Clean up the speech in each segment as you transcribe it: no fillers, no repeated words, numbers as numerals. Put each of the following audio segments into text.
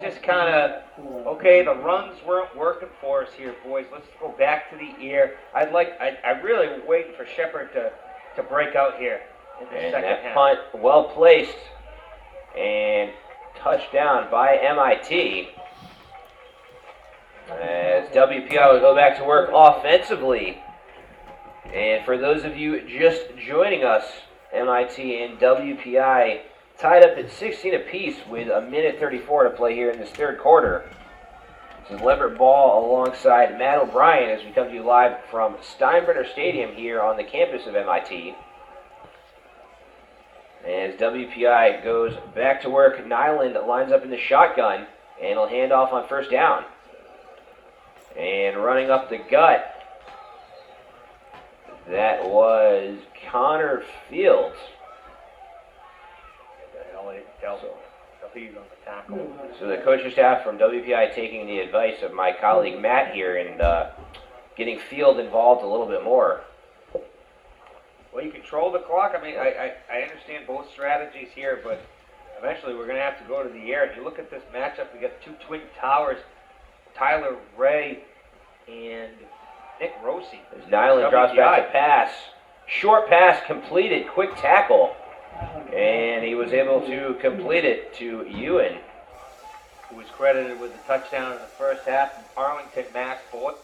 just kind of, okay, the runs weren't working for us here, boys. Let's go back to the air. I really waiting for Shepard to break out here in the second half. And that punt well placed and touchdown by MIT. As WPI will go back to work offensively. And for those of you just joining us, MIT and WPI tied up at 16 apiece with a minute 34 to play here in this third quarter. This is Leverett Ball alongside Matt O'Brien as we come to you live from Steinbrenner Stadium here on the campus of MIT. As WPI goes back to work, Nyland lines up in the shotgun and he'll hand off on first down. And running up the gut, that was Connor Fields. So the coaching staff from WPI taking the advice of my colleague Matt here and getting Field involved a little bit more. Well, you control the clock. I mean, I understand both strategies here, but eventually we're going to have to go to the air. If you look at this matchup, we got two twin towers, Tyler Ray and Nick Rossi. As Nyland drops back to pass. Short pass completed, quick tackle. And he was able to complete it to Ewan, who was credited with the touchdown in the first half from Arlington, Mass. Boyd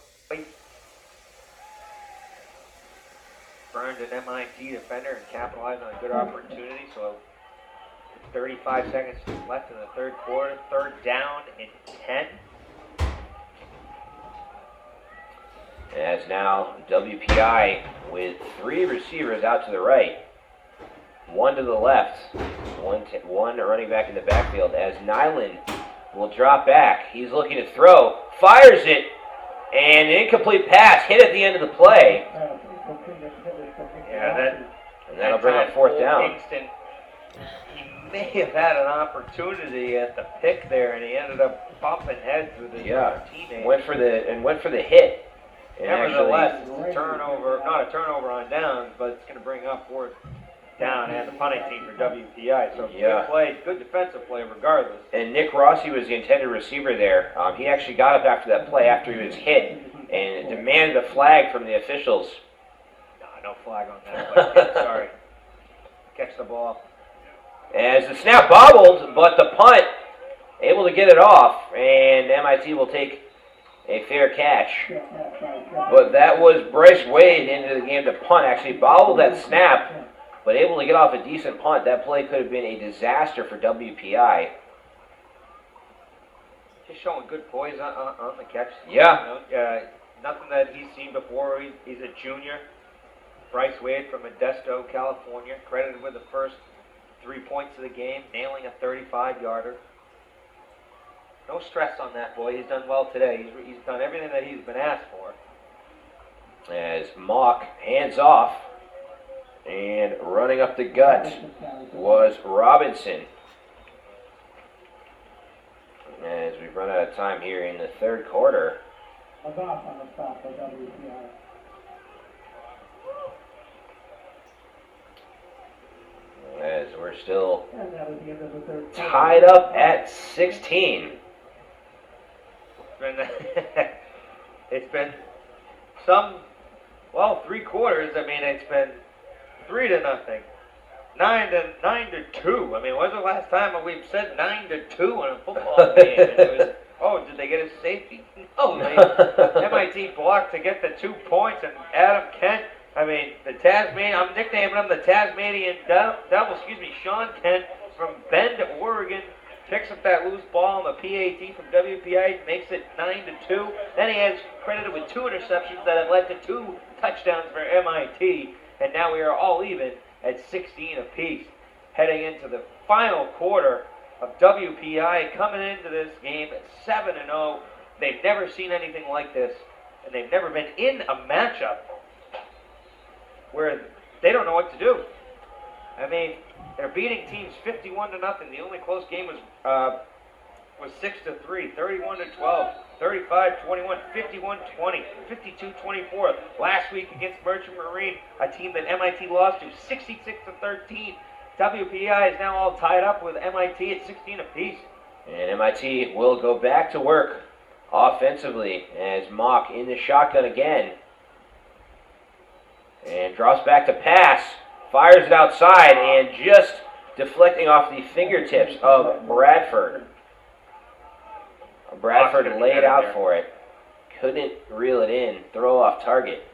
burned an MIT defender and capitalized on a good opportunity. So 35 seconds left in the third quarter. Third down and 10. As now WPI with three receivers out to the right. One to the left, one running back in the backfield as Nyland will drop back. He's looking to throw, fires it, and an incomplete pass hit at the end of the play. Yeah, that'll bring up fourth down. Kingston, he may have had an opportunity at the pick there, and he ended up bumping heads with his teammate. Went for the hit. Nevertheless, it's a turnover, not a turnover on downs, but it's going to bring up fourth down and the punting team for WPI. So good play, good defensive play regardless. And Nick Rossi was the intended receiver there. He actually got up after that play after he was hit and demanded a flag from the officials. No flag on that play. Sorry. Catch the ball. As the snap bobbled, but the punt able to get it off, and MIT will take a fair catch. But that was Bryce Wade into the game to punt. Actually bobbled that snap, but able to get off a decent punt. That play could have been a disaster for WPI. Just showing good poise on the catch. Yeah. Nothing that he's seen before. He's a junior. Bryce Wade from Modesto, California, credited with the first 3 points of the game, nailing a 35-yarder. No stress on that boy. He's done well today. He's done everything that he's been asked for. As Mock hands off. And running up the gut was Robinson. As we've run out of time here in the third quarter. As we're still tied up at 16. It's been 3 quarters. I mean, it's been 3-0, 9-2. I mean, when's the last time we've said 9-2 in a football game? And it was, did they get a safety? No, MIT blocked to get the 2 points, and Adam Kent, I mean, I'm nicknaming him the Tasmanian Devil, Sean Kent from Bend, Oregon, picks up that loose ball on the PAT from WPI, makes it 9-2. Then he has credited with 2 interceptions that have led to 2 touchdowns for MIT. And now we are all even at 16 apiece. Heading into the final quarter of WPI, coming into this game at 7-0. They've never seen anything like this, and they've never been in a matchup where they don't know what to do. I mean, they're beating teams 51-0. The only close game was 6-3, 31-12, 35-21, 51-20, 52-24. Last week against Merchant Marine, a team that MIT lost to 66-13. WPI is now all tied up with MIT at 16 apiece. And MIT will go back to work offensively as Mock in the shotgun again. And drops back to pass. Fires it outside and just deflecting off the fingertips of Bradford. Bradford laid out for it. Couldn't reel it in. Throw off target.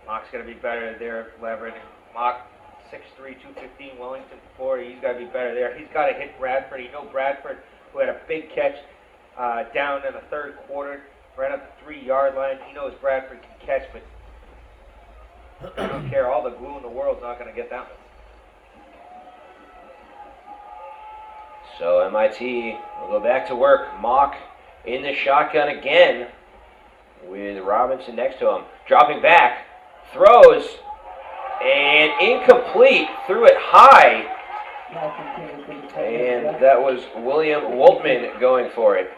Mock's going to be better there, Leverett. Mock 6'3", 215, Wellington 40. He's got to be better there. He's got to hit Bradford. You know Bradford, who had a big catch down in the third quarter, right up the 3-yard line. He knows Bradford can catch, but I don't care. All the glue in the world's not going to get that one. So MIT will go back to work. Mock in the shotgun again with Robinson next to him. Dropping back, throws, and incomplete. Threw it high. And that was William Woltman going for it.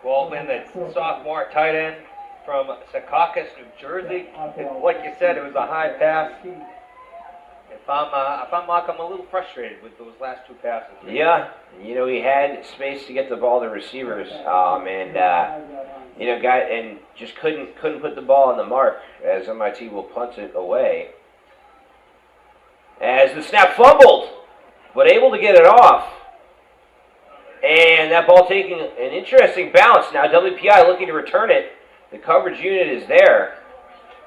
Woltman, the sophomore tight end from Secaucus, New Jersey. And like you said, it was a high pass. If I'm Mock, I'm a little frustrated with those last two passes. Yeah, you know, he had space to get the ball to receivers, and just couldn't put the ball on the mark as MIT will punt it away. As the snap fumbled, but able to get it off. And that ball taking an interesting bounce. Now WPI looking to return it. The coverage unit is there.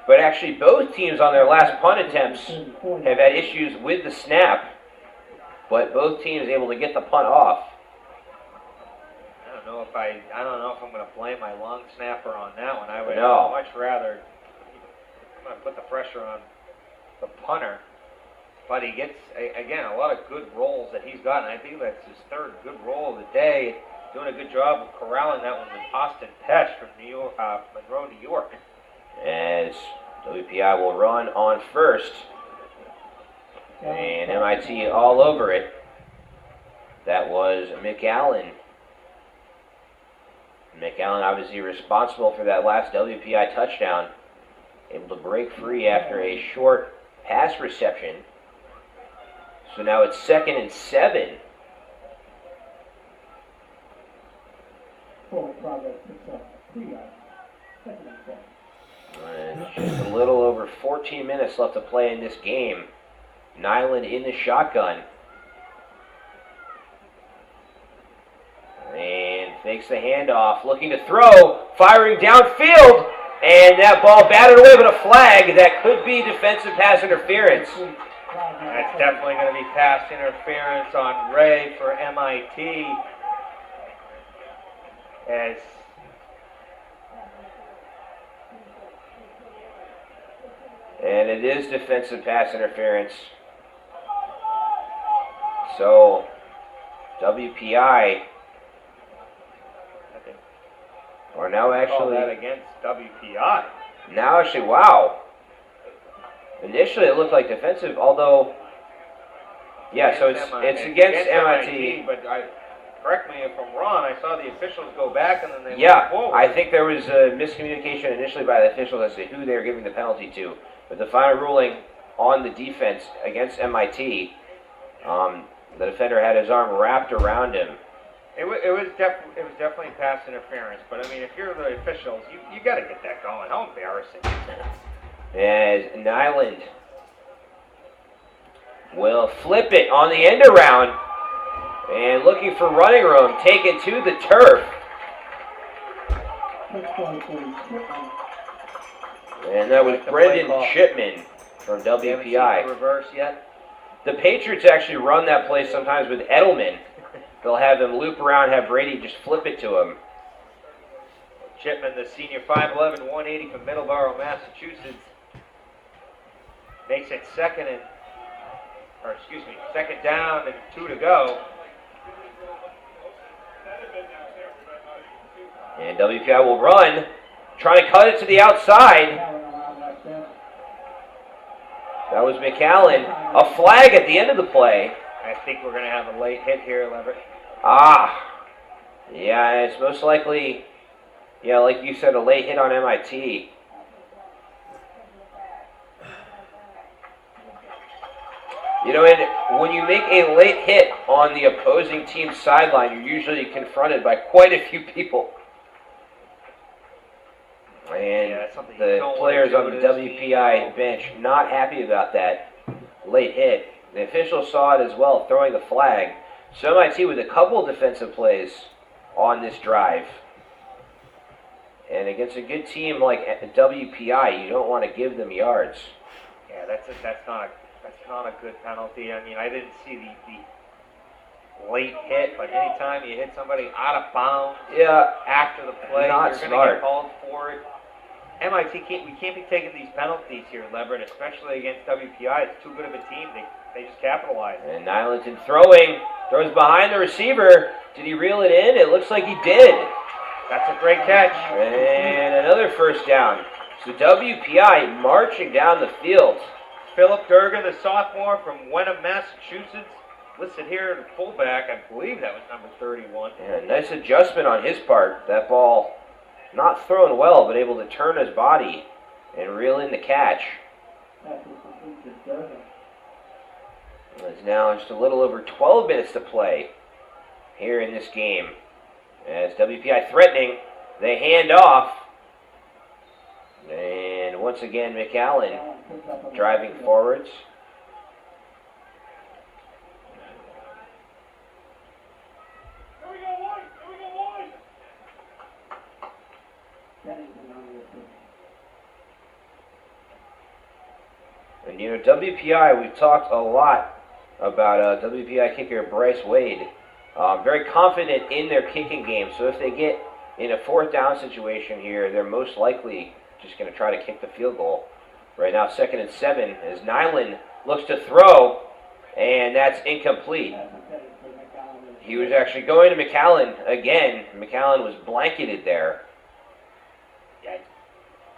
But actually both teams on their last punt attempts have had issues with the snap. But both teams able to get the punt off. I don't know if I'm going to blame my long snapper on that one. I would much rather put the pressure on the punter. But he gets, again, a lot of good rolls that he's gotten. I think that's his third good roll of the day. Doing a good job of corralling that one with Austin Pesh from Monroe, New York. As WPI will run on first. And MIT all over it. That was McAllen. McAllen obviously responsible for that last WPI touchdown. Able to break free after a short pass reception. So now it's 2nd and 7. Just a little over 14 minutes left to play in this game. Nyland in the shotgun. And fakes the handoff, looking to throw, firing downfield, and that ball batted away, but a flag that could be defensive pass interference. That's definitely going to be pass interference on Ray for MIT. And it is defensive pass interference. So WPI are now actually that against WPI. Now actually, wow. Initially it looked like defensive, although so it's against MIT. But correct me if I'm wrong. I saw the officials go back and then they went forward. I think there was a miscommunication initially by the officials as to who they were giving the penalty to. But the final ruling on the defense against MIT, the defender had his arm wrapped around him. It was definitely pass interference. But I mean, if you're the officials, you got to get that going. How embarrassing is that? As Nyland will flip it on the end around and looking for running room, taken to the turf. And that was Brendan Chipman from WPI. You haven't seen the reverse yet? The Patriots actually run that play sometimes with Edelman. They'll have him loop around, have Brady just flip it to him. Chipman, the senior, 5'11", 180 from Middleborough, Massachusetts. Makes it second down and 2 to go. And WPI will run, trying to cut it to the outside. That was McAllen. A flag at the end of the play. I think we're going to have a late hit here, Leverett. Yeah, it's most likely, like you said, a late hit on MIT. You know, and when you make a late hit on the opposing team's sideline, you're usually confronted by quite a few people. And the players on the WPI bench not happy about that late hit. The officials saw it as well, throwing a flag. So MIT with a couple defensive plays on this drive. And against a good team like WPI, you don't want to give them yards. Yeah, that's not a good penalty. I mean, I didn't see the late hit, but anytime you hit somebody out of bounds after the play, not you're going to get called for it. MIT we can't be taking these penalties here, Leverett, especially against WPI. It's too good of a team. They just capitalize. And Nylandton throws behind the receiver. Did he reel it in? It looks like he did. That's a great catch. And another first down. So WPI marching down the field. Philip Durgan, the sophomore from Wenham, Massachusetts, listed here at fullback. I believe that was number 31. Yeah, nice adjustment on his part. That ball not thrown well, but able to turn his body and reel in the catch. It's now just a little over 12 minutes to play here in this game. As WPI threatening, they hand off. And once again, McAllen driving forwards. And you know, WPI, we've talked a lot about WPI kicker Bryce Wade. Very confident in their kicking game, so if they get in a fourth down situation here, they're most likely just going to try to kick the field goal. Right now, 2nd and 7, as Nyland looks to throw, and that's incomplete. He was actually going to McAllen again. McAllen was blanketed there. Yeah,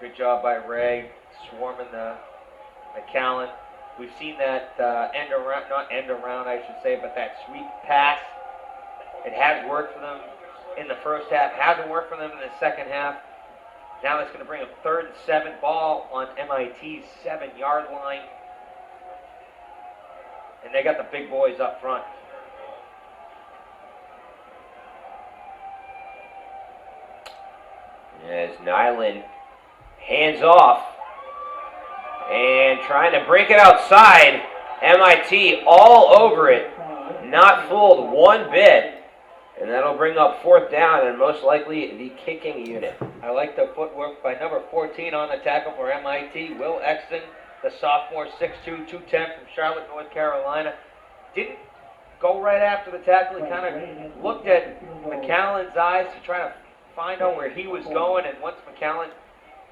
good job by Ray, swarming the McAllen. We've seen that not end around, I should say, but that sweep pass. It has worked for them in the first half. Hasn't worked for them in the second half. Now it's going to bring a 3rd and 7 ball on MIT's 7-yard line. And they got the big boys up front. As Nyland hands off and trying to break it outside. MIT all over it. Not fooled one bit. And that'll bring up 4th down and most likely the kicking unit. I like the footwork by number 14 on the tackle for MIT, Will Exton, the sophomore, 6'2", 210 from Charlotte, North Carolina. Didn't go right after the tackle. He kind of looked at McAllen's eyes to try to find out where he was going, and once McAllen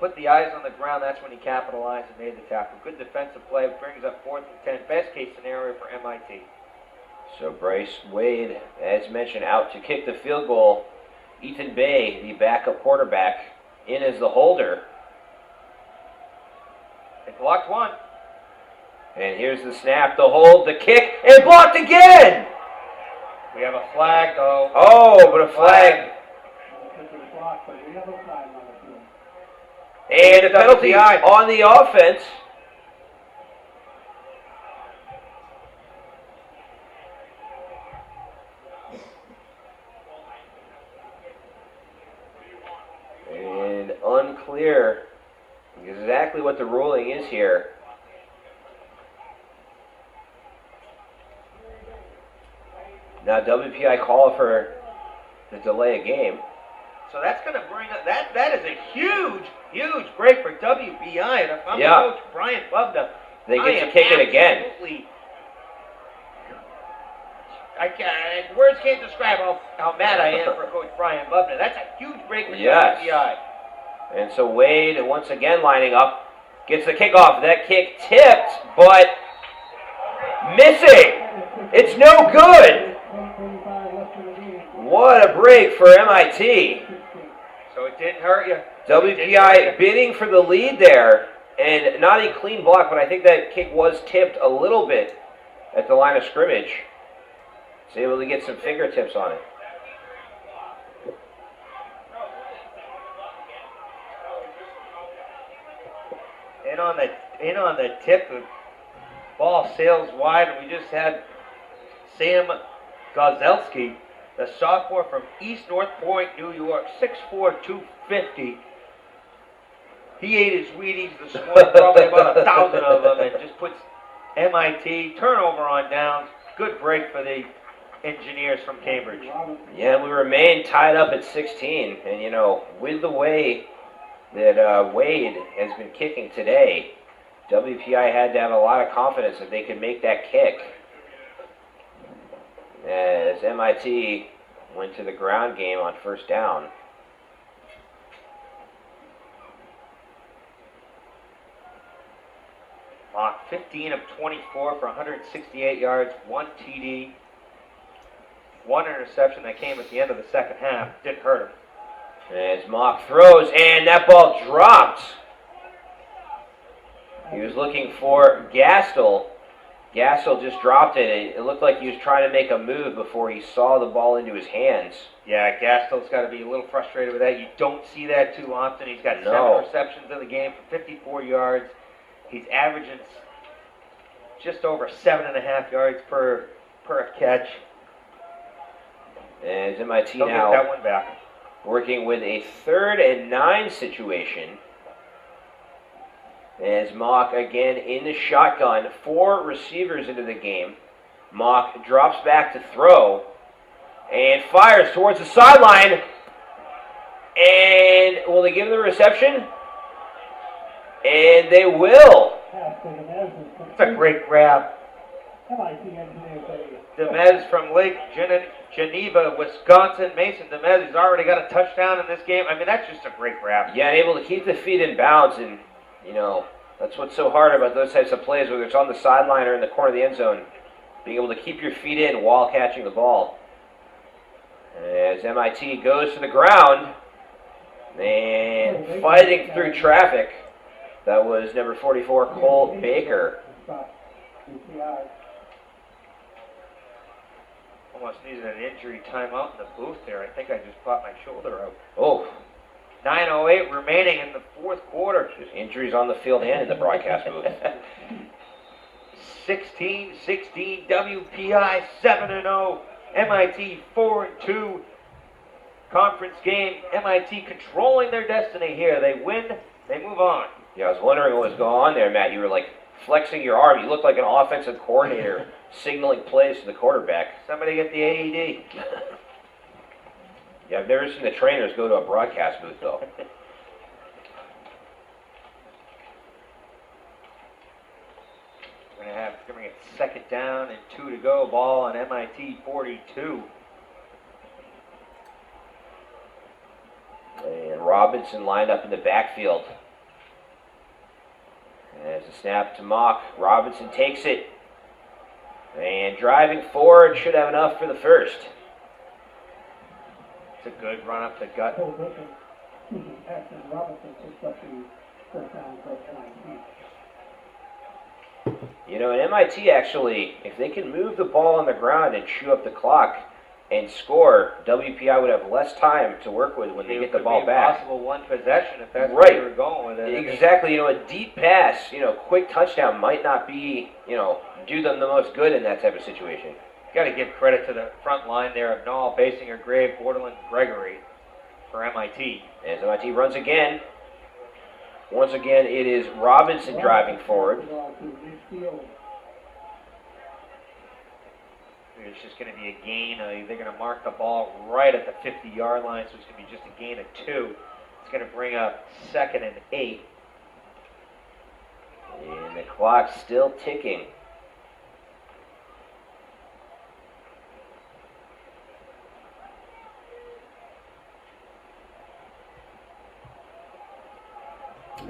put the eyes on the ground, that's when he capitalized and made the tackle. Good defensive play, brings up 4th and 10. Best case scenario for MIT. So Bryce Wade, as mentioned, out to kick the field goal. Ethan Bay, the backup quarterback, in as the holder. They blocked one. And here's the snap, the hold, the kick, and blocked again! We have a flag, though. Oh, but a flag. And a penalty on the offense. And unclear exactly what the ruling is here. Now WPI call for the delay of game. So that's going to bring up, that is a huge break for WPI. And if I'm Coach Brian Bubna, they get to kick it again. Words can't describe how mad I am for Coach Brian Bubna. That's a huge break for WPI. And so Wade, once again lining up, gets the kickoff. That kick tipped, but missing. It's no good. What a break for MIT. So it didn't hurt you. WPI bidding for the lead there, and not a clean block, but I think that kick was tipped a little bit at the line of scrimmage. So able to get some fingertips on it. In on the tip, Ball sails wide, and we just had Sam Gozelski, the sophomore from East North Point, New York, 6'4", 250. He ate his Wheaties this morning, probably about 1,000 of them, and just puts MIT turnover on downs. Good break for the engineers from Cambridge. Yeah, we remain tied up at 16, and you know, with the way that Wade has been kicking today, WPI had to have a lot of confidence that they could make that kick. As MIT went to the ground game on first down. Mock 15 of 24 for 168 yards, 1 TD, 1 interception that came at the end of the second half. Didn't hurt him. As Mock throws, and that ball dropped. He was looking for Gastel. Gastel just dropped it. It looked like he was trying to make a move before he saw the ball into his hands. Yeah, Gastel's got to be a little frustrated with that. You don't see that too often. He's got 7 receptions in the game for 54 yards. He's averaging just over 7.5 yards per catch. As MIT They'll now get that one back. Working with a 3rd and 9 situation. As Mock again in the shotgun, 4 receivers into the game. Mock drops back to throw and fires towards the sideline. And will they give him the reception? And they will. It's a great grab. Demez from Lake Geneva, Wisconsin. Mason Demez has already got a touchdown in this game. I mean, that's just a great grab. Yeah, and able to keep the feet in bounds, and you know, that's what's so hard about those types of plays, whether it's on the sideline or in the corner of the end zone, being able to keep your feet in while catching the ball. As MIT goes to the ground and fighting through traffic, that was number 44, Cole Baker. Almost needed an injury timeout in the booth there. I think I just popped my shoulder out. Oh. 9:08 remaining in the fourth quarter. There's injuries on the field and in the broadcast booth. 16-16 WPI 7-0. MIT 4-2. Conference game. MIT controlling their destiny here. They win. They move on. Yeah, I was wondering what was going on there, Matt. You were like flexing your arm. You looked like an offensive coordinator signaling plays to the quarterback. Somebody get the AED. Yeah, I've never seen the trainers go to a broadcast booth, though. We're going to get 2nd down and 2 to go. Ball on MIT 42. And Robinson lined up in the backfield. As a snap to Mock, Robinson takes it. And driving forward, should have enough for the first. It's a good run up the gut. You know, in MIT actually, if they can move the ball on the ground and chew up the clock and score, WPI would have less time to work with when they get the ball back. Possible one possession if that's right. where you were going with it. Exactly. You know, a deep pass, you know, quick touchdown might not be, you know, do them the most good in that type of situation. Got to give credit to the front line there of Nall, Basinger, Gray, Borderland, Gregory for MIT. As MIT runs again. Once again, it is Robinson driving forward. It's just going to be a gain. They're going to mark the ball right at the 50-yard line, so it's going to be just a gain of 2. It's going to bring up 2nd and 8. And the clock's still ticking.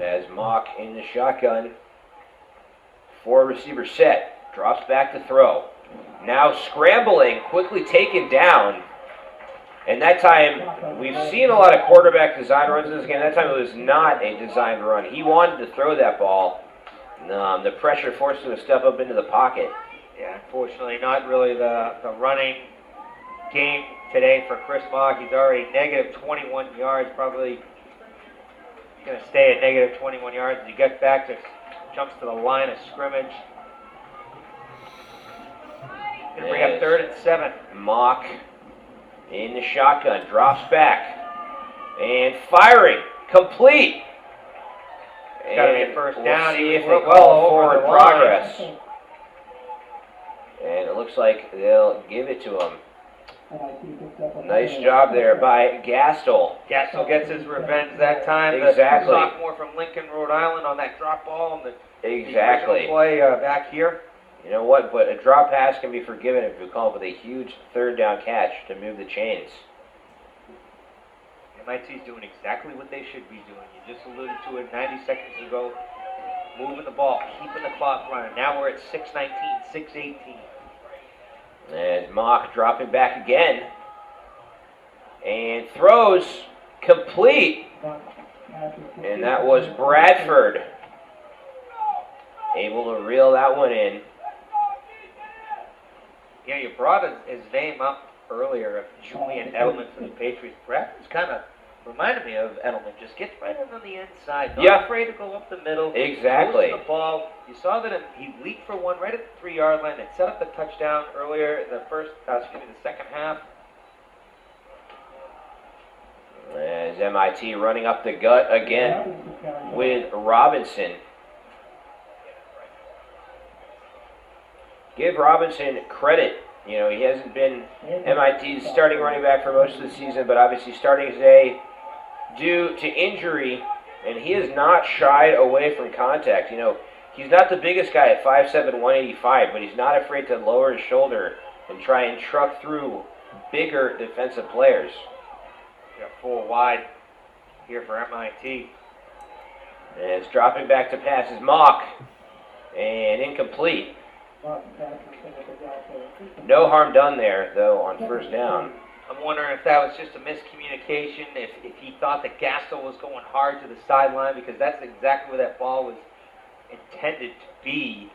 As Mock in the shotgun. 4 receiver set. Drops back to throw. Now scrambling, quickly taken down. And that time, we've seen a lot of quarterback design runs in this game. That time it was not a designed run. He wanted to throw that ball. The pressure forced him to step up into the pocket. Yeah, unfortunately, not really the running game today for Chris Mock. He's already negative 21 yards, probably going to stay at negative 21 yards as he gets back to jumps to the line of scrimmage. Gonna bring up 3rd and 7. Mock in the shotgun, drops back, and firing, complete. Got to be a first down. See if they Well call forward over the line. progress. And it looks like they'll give it to him. Nice job there by Gastel. Gastel gets his revenge that time. Exactly. The sophomore from Lincoln, Rhode Island, on that drop ball and the Exactly. original play back here. You know what? But a drop pass can be forgiven if you come up with a huge 3rd down catch to move the chains. MIT's doing exactly what they should be doing. You just alluded to it 90 seconds ago. Moving the ball, keeping the clock running. Now we're at 6:19, 6:18. And Mock dropping back again. And throws complete. And that was Bradford. Able to reel that one in. Yeah, you brought his name up earlier of Julian Edelman for the Patriots. Bradford's kind of reminded me of Edelman. Just gets right in on the inside. Not afraid to go up the middle. Exactly. Goes to the ball. You saw that he leaped for one right at the 3-yard line and set up the touchdown earlier in the the second half. As MIT running up the gut again with Robinson. Give Robinson credit. You know, he hasn't been MIT's starting running back for most of the season, but obviously starting today due to injury, and he has not shied away from contact. You know, he's not the biggest guy at 5'7", 185, but he's not afraid to lower his shoulder and try and truck through bigger defensive players. Got 4 wide here for MIT. And it's dropping back to pass is Mock, and incomplete. No harm done there, though, on 1st down. I'm wondering if that was just a miscommunication, if he thought that Gastel was going hard to the sideline, because that's exactly where that ball was intended to be.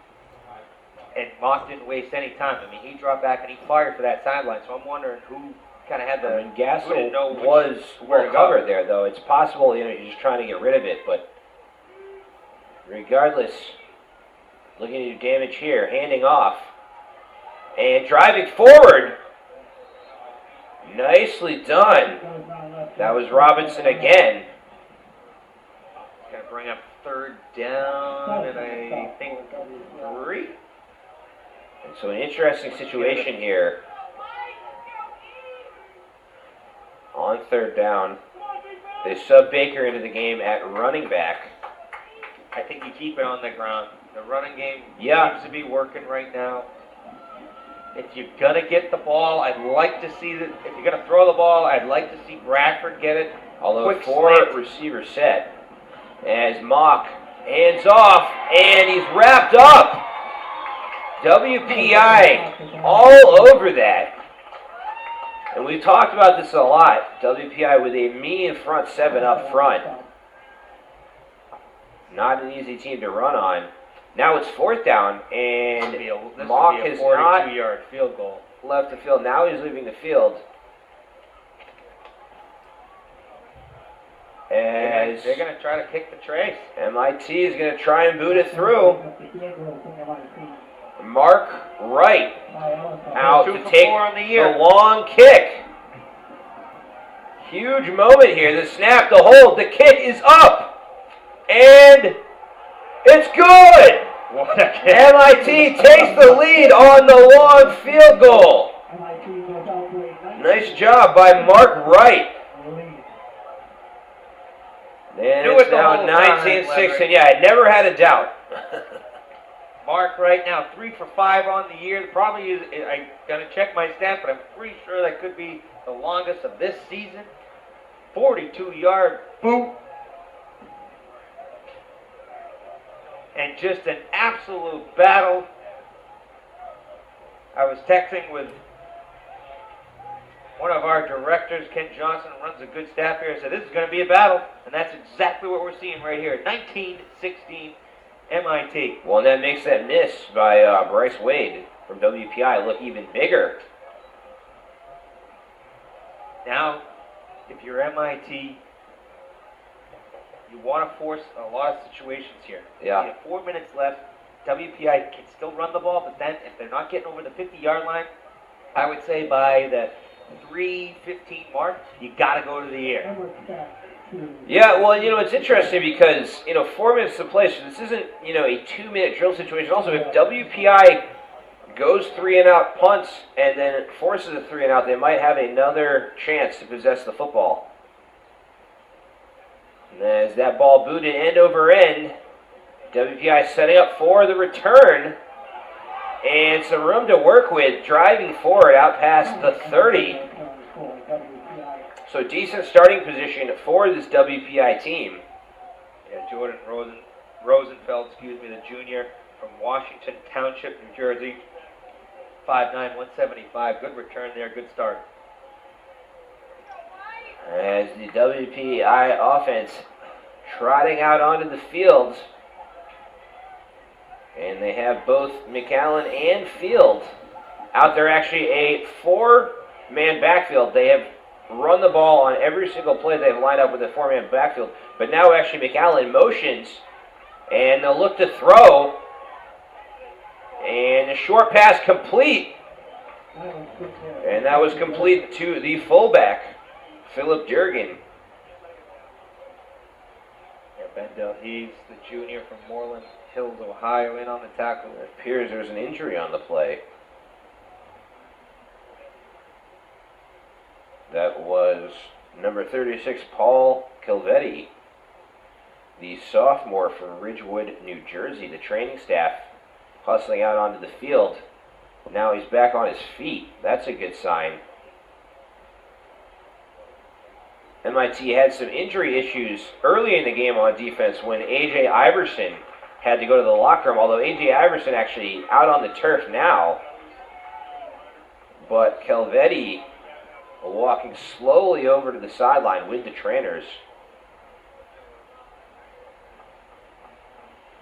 And Mock didn't waste any time. I mean, he dropped back and he fired for that sideline, so I'm wondering who kind of had the... I mean, Gastel was well covered there, though. It's possible, you know, he's just trying to get rid of it, but regardless... Looking to do damage here, handing off, and driving forward. Nicely done. That was Robinson again. Going to bring up 3rd down, and I think 3. And so an interesting situation here. On 3rd down, they sub Baker into the game at running back. I think you keep it on the ground. The running game seems to be working right now. If you're going to get the ball, I'd like to see that. If you're going to throw the ball, I'd like to see Bradford get it. Although 4-receiver set. As Mock hands off, and he's wrapped up. WPI all over that. And we've talked about this a lot. WPI with a mean front 7 up front. Not an easy team to run on. Now it's 4th down, and Mock has not 42-yard field goal. Left the field. Now he's leaving the field. As they're going to try to kick the trace. MIT is going to try and boot it through. Mark Wright out to take the long kick. Huge moment here. The snap, the hold, the kick is up. And it's good. MIT takes the lead on the long field goal. Nice job by Mark Wright. And it's now 19-6, and yeah, I never had a doubt. Mark right now 3 for 5 on the year. Probably is. I'm gonna check my stats, but I'm pretty sure that could be the longest of this season. 42-yard boot. And just an absolute battle. I was texting with one of our directors, Ken Johnson, runs a good staff here. I said, this is going to be a battle. And that's exactly what we're seeing right here. 19-16 MIT. Well, and that makes that miss by Bryce Wade from WPI look even bigger. Now, if you're MIT, you want to force a lot of situations here. Yeah. You have 4 minutes left. WPI can still run the ball, but then if they're not getting over the 50-yard line, I would say by the 3:15 mark, you got to go to the air. Yeah, well, it's interesting because, 4 minutes to play, so this isn't, a 2-minute drill situation. Also, if WPI goes 3-and-out, punts, and then forces a 3-and-out, they might have another chance to possess the football. And as that ball booted end over end, WPI setting up for the return. And some room to work with, driving forward out past the 30. So decent starting position for this WPI team. Yeah, Jordan Rosenfeld, the junior from Washington Township, New Jersey. 5'9", 175. Good return there, good start. As the WPI offense trotting out onto the field. And they have both McAllen and Field out there. Actually a 4-man backfield. They have run the ball on every single play. They've lined up with a 4-man backfield. But now actually McAllen motions, and they'll look to throw. And a short pass complete. And that was complete to the fullback, Philip Durgan. Bendel Heaves, the junior from Moreland Hills, Ohio, in on the tackle. It appears there's an injury on the play. That was number 36, Paul Kilvetti, the sophomore from Ridgewood, New Jersey. The training staff hustling out onto the field. Now he's back on his feet. That's a good sign. MIT had some injury issues early in the game on defense when A.J. Iverson had to go to the locker room, although A.J. Iverson actually out on the turf now. But Kelvetti walking slowly over to the sideline with the trainers.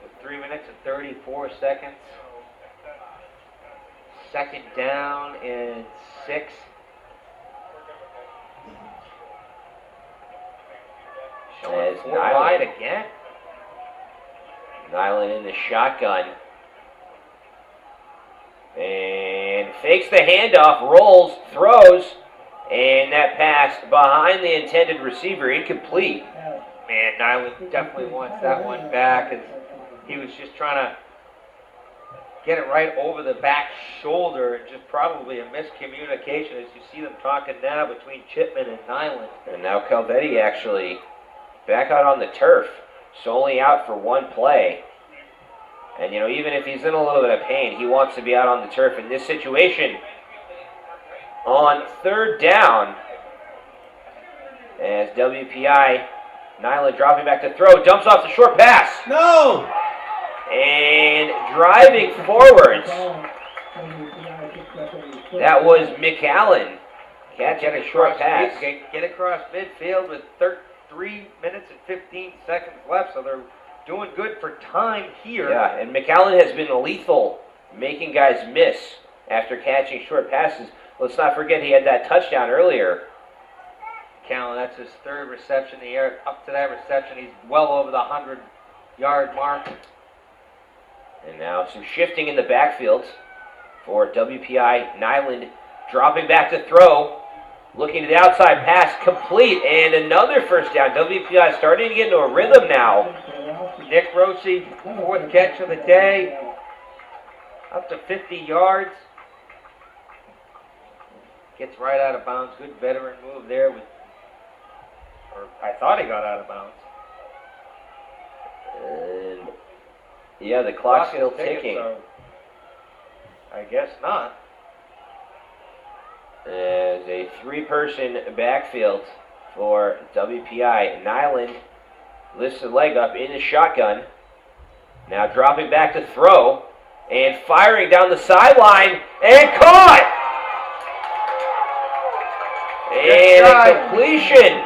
With 3 minutes and 34 seconds. Second down and 6. Showing 4 wide again. Nyland in the shotgun. And fakes the handoff, rolls, throws, and that pass behind the intended receiver, incomplete. Man, Nyland definitely wants that one back, as he was just trying to get it right over the back shoulder, and just probably a miscommunication as you see them talking now between Chipman and Nyland. And now Calvetti actually back out on the turf, solely out for one play. And, even if he's in a little bit of pain, he wants to be out on the turf in this situation. On third down, as WPI, Nyland dropping back to throw, dumps off the short pass. No! And driving forwards, that was McAllen catching a short pass. Get across midfield with 3 minutes and 15 seconds left, so they're doing good for time here. Yeah, and McAllen has been lethal, making guys miss after catching short passes. Let's not forget he had that touchdown earlier. McAllen, that's his third reception in the air. Up to that reception, he's well over the 100-yard mark. And now some shifting in the backfield for WPI. Nyland dropping back to throw. Looking to the outside pass, complete, and another first down. WPI starting to get into a rhythm now. Nick Rossi, fourth catch of the day. Up to 50 yards. Gets right out of bounds. Good veteran move there. I thought he got out of bounds. And yeah, the clock's still ticking. So I guess not. As a 3-person backfield for WPI. Nyland lifts the leg up in the shotgun. Now dropping back to throw. And firing down the sideline. And caught! And a completion.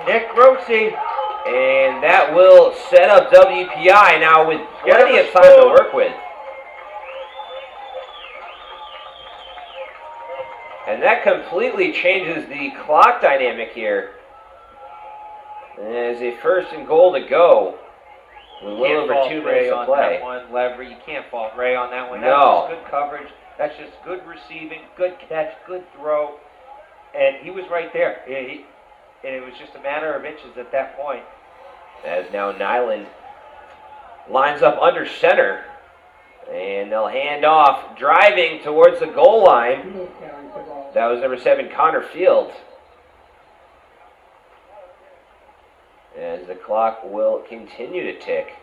Nick Rossi. And that will set up WPI now with plenty of time to work with. And that completely changes the clock dynamic here. There's a 1st and goal to go. With well over 2 minutes to play. That one, Lever. You can't fault Ray on that one. No. That was good coverage. That's just good receiving, good catch, good throw. And he was right there. And it was just a matter of inches at that point. As now Nyland lines up under center. And they'll hand off, driving towards the goal line. That was number 7, Connor Field. As the clock will continue to tick.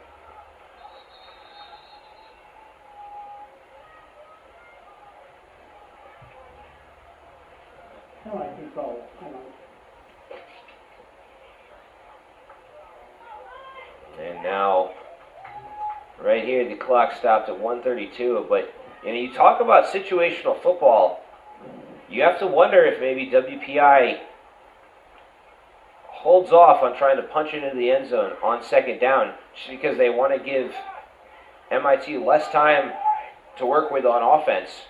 And now, right here, the clock stopped at 1:32. But you talk about situational football. You have to wonder if maybe WPI holds off on trying to punch it into the end zone on second down, just because they want to give MIT less time to work with on offense.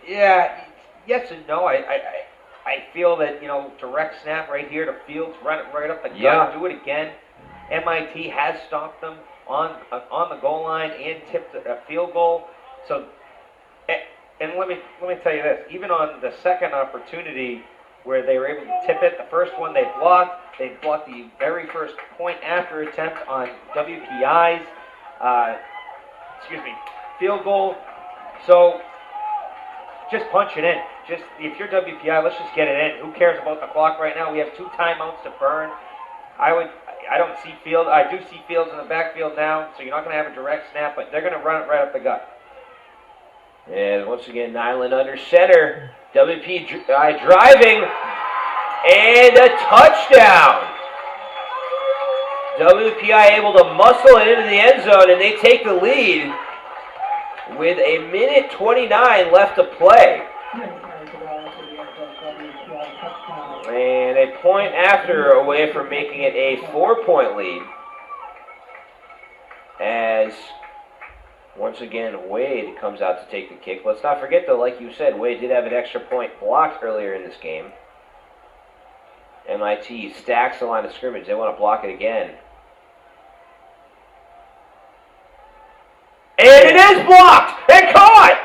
Yes and no. I feel that, direct snap right here to Fields, run it right up the gut, do it again. MIT has stopped them on the goal line and tipped a field goal. So, and let me tell you this: even on the second opportunity where they were able to tip it, the first one they blocked. They blocked the very first point after attempt on WPI's field goal. So just punch it in. Just if you're WPI, let's just get it in. Who cares about the clock right now? We have 2 timeouts to burn. I don't see Fields. I do see Fields in the backfield now, so you're not going to have a direct snap, but they're going to run it right up the gut. And once again, Nyland under center. WPI driving, and a touchdown. WPI able to muscle it into the end zone, and they take the lead with 1:29 left to play. And a point after away from making it a 4-point lead. As, once again, Wade comes out to take the kick. Let's not forget, though, like you said, Wade did have an extra point blocked earlier in this game. MIT stacks the line of scrimmage. They want to block it again. And it is blocked and caught!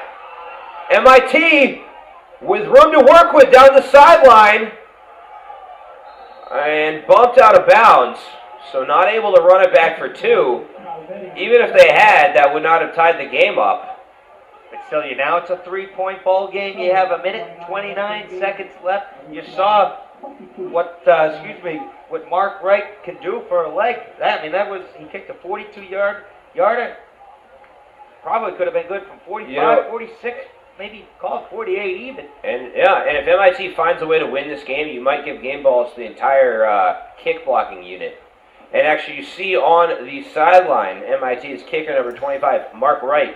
MIT with room to work with down the sideline and bumped out of bounds. So not able to run it back for 2. Even if they had, that would not have tied the game up. But still, now it's a 3-point ball game. You have 1:29 seconds left. You saw what Mark Wright can do for a leg. He kicked a 42-yarder. Probably could have been good from 45, 46, maybe call it 48 even. And if MIT finds a way to win this game, you might give game balls to the entire kick blocking unit. And actually, you see on the sideline, MIT's kicker number 25, Mark Wright,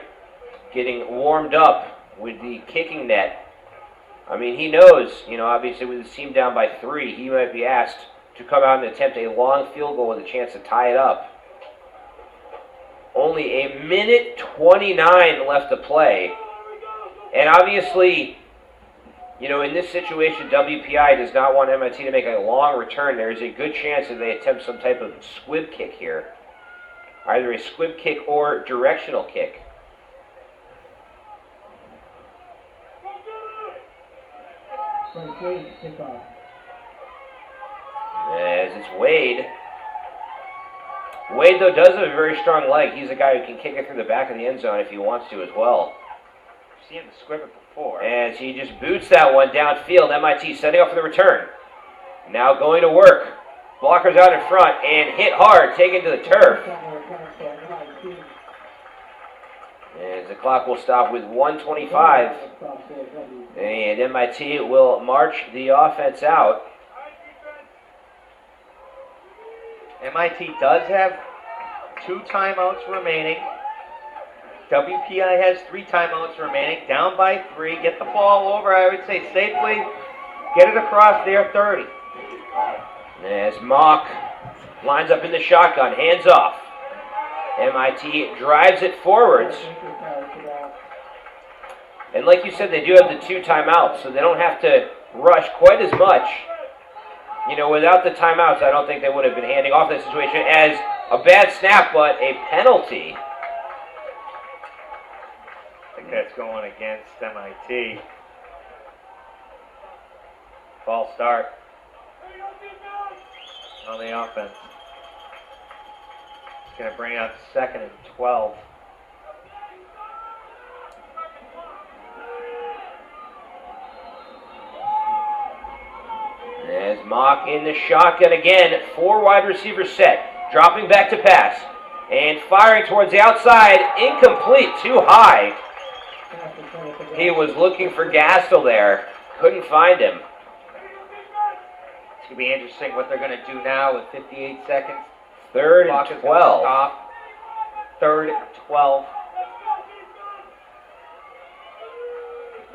getting warmed up with the kicking net. He knows, obviously with his team down by 3, he might be asked to come out and attempt a long field goal with a chance to tie it up. Only 1:29 left to play. And obviously, in this situation, WPI does not want MIT to make a long return. There is a good chance that they attempt some type of squib kick here. Either a squib kick or directional kick. As it's Wade. Wade, though, does have a very strong leg. He's a guy who can kick it through the back of the end zone if he wants to as well. I've seen him squib it before. As he just boots that one downfield. MIT setting up for the return. Now going to work. Blockers out in front and hit hard, taken to the turf. As the clock will stop with 1:25. And MIT will march the offense out. MIT does have 2 timeouts remaining. WPI has 3 timeouts remaining. Down by 3. Get the ball over, I would say, safely. Get it across their 30. As Mock lines up in the shotgun, hands off. MIT drives it forwards. And like you said, they do have the 2 timeouts, so they don't have to rush quite as much. Without the timeouts, I don't think they would have been handing off this situation as a bad snap, but a penalty. that's going against MIT. False start on the offense. It's going to bring out 2nd and 12. As Mock in the shotgun again, 4 wide receiver set, dropping back to pass, and firing towards the outside, incomplete, too high. He was looking for Gastel there, couldn't find him. It's going to be interesting what they're going to do now with 58 seconds. 3rd and 12. Stop. 3rd and 12.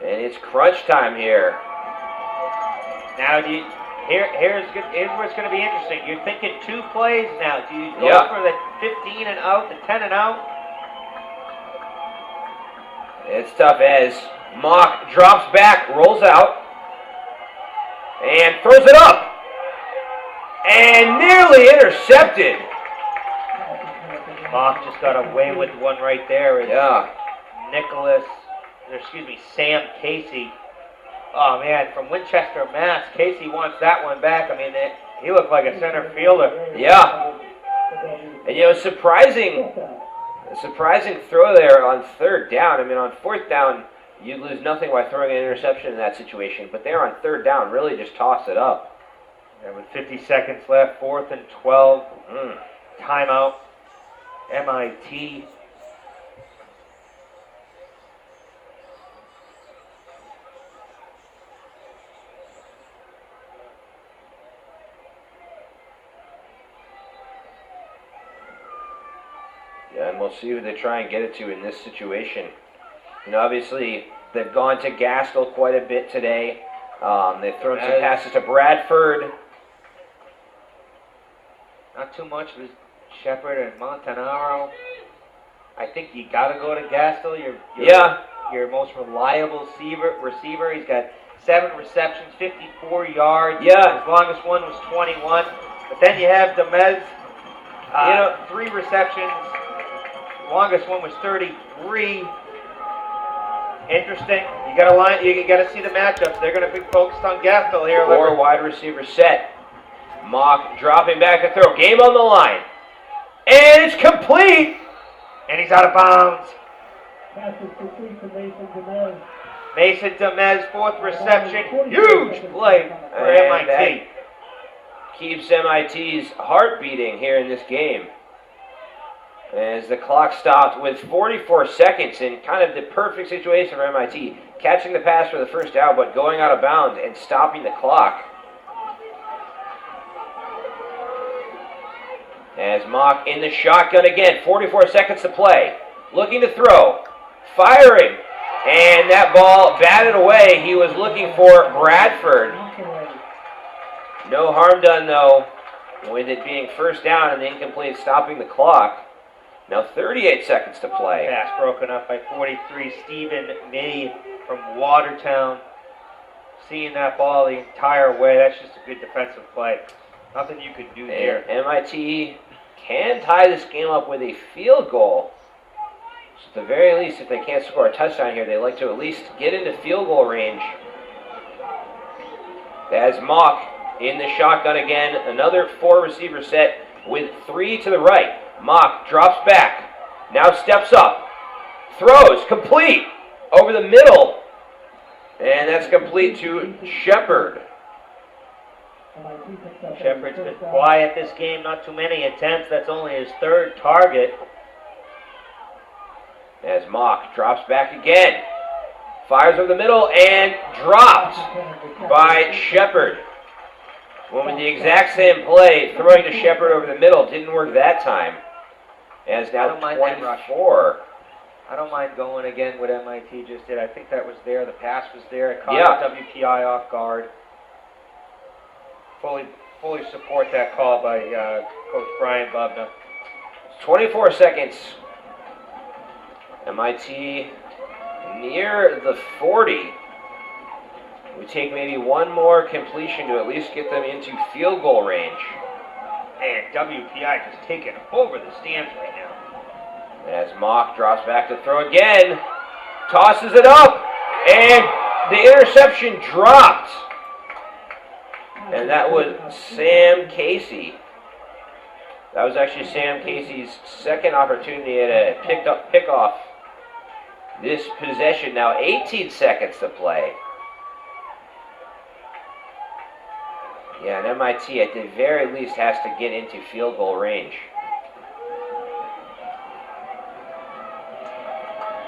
And it's crunch time here. Now, here's where it's going to be interesting. You're thinking 2 plays now. Do you go for the 15 and out, the 10 and out? It's tough as Mock drops back, rolls out, and throws it up. And nearly intercepted. Mock just got away with one right there. Sam Casey. Oh, man, from Winchester, Mass. Casey wants that one back. I mean, he looked like a center fielder. Yeah. And, a surprising throw there on 3rd down. I mean, on 4th down, you'd lose nothing by throwing an interception in that situation. But there on 3rd down, really just toss it up. And with 50 seconds left, 4th and 12. Timeout. MIT. Yeah, and we'll see who they try and get it to in this situation. Obviously, they've gone to Gaskell quite a bit today. They've thrown some passes to Bradford. Not too much with Shepard and Montanaro. I think you got to go to Gaskell. Your most reliable receiver. He's got 7 receptions, 54 yards. Yeah. His longest one was 21. But then you have Demez. 3 receptions. Longest one was 33. Interesting. You got to see the matchups. They're going to be focused on Gaskell here. 4 wide receiver set. Mock dropping back to throw. Game on the line. And it's complete. And he's out of bounds. Pass is complete to Mason Demez. Mason Demez, 4th reception. Huge play for And MIT. Keeps MIT's heart beating here in this game. As the clock stopped with 44 seconds in kind of the perfect situation for MIT. Catching the pass for the 1st down, but going out of bounds and stopping the clock. As Mock in the shotgun again, 44 seconds to play. Looking to throw. Firing. And that ball batted away. He was looking for Bradford. No harm done, though, with it being 1st down and the incomplete stopping the clock. Now 38 seconds to play. Pass broken up by 43. Stephen May from Watertown. Seeing that ball the entire way. That's just a good defensive play. Nothing you can do there. MIT can tie this game up with a field goal. So at the very least, if they can't score a touchdown here, they like to at least get into field goal range. As Mock in the shotgun again, another 4 receiver set with 3 to the right. Mock drops back, now steps up, throws, complete, over the middle, and that's complete to Shepard. Shepard's been quiet this game, not too many attempts, that's only his 3rd target. As Mock drops back again, fires over the middle, and dropped by Shepard. Well, with the exact same play, throwing to Shepard over the middle didn't work that time. As now 24. I don't mind going again what MIT just did. I think that was there. The pass was there. It caught WPI off guard. Fully support that call by Coach Brian Bubna. 24 seconds. MIT near the 40. We take maybe one more completion to at least get them into field goal range. And WPI just taking over the stands right now. As Mock drops back to throw again. tosses it up, and the interception dropped. And that was Sam Casey. That was actually Sam Casey's second opportunity at a pick-off this possession. Now 18 seconds to play. Yeah, and MIT at the very least has to get into field goal range.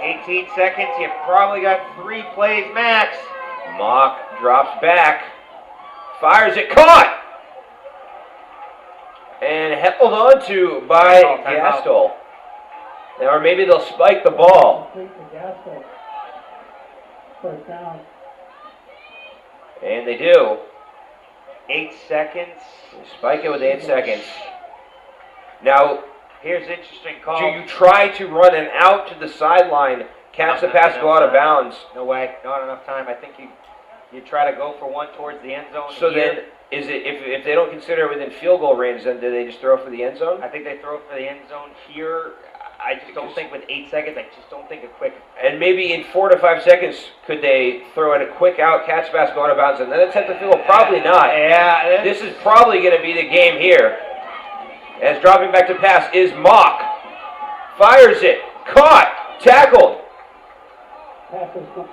18 seconds, you probably got 3 plays max. Mock drops back, fires it, caught! And held on to by Gastel. Or maybe they'll spike the ball. And they do. 8 seconds. Spike it with 8 seconds. Now, here's an interesting call. do you try to run an out to the sideline, catch the pass, go out of bounds? No way, not enough time. I think you try to go for one towards the end zone. So here. then, is it if they don't consider it within field goal range, then do they just throw for the end zone? I think they throw for the end zone here. I just don't think with 8 seconds, I just don't think a quick. And maybe in 4 to 5 seconds, could they throw in a quick out, catch pass, go out of bounds, and then attempt the field goal? Probably not. Yeah. This is probably going to be the game here. As dropping back to pass is Mock. Fires it. Caught. Tackled.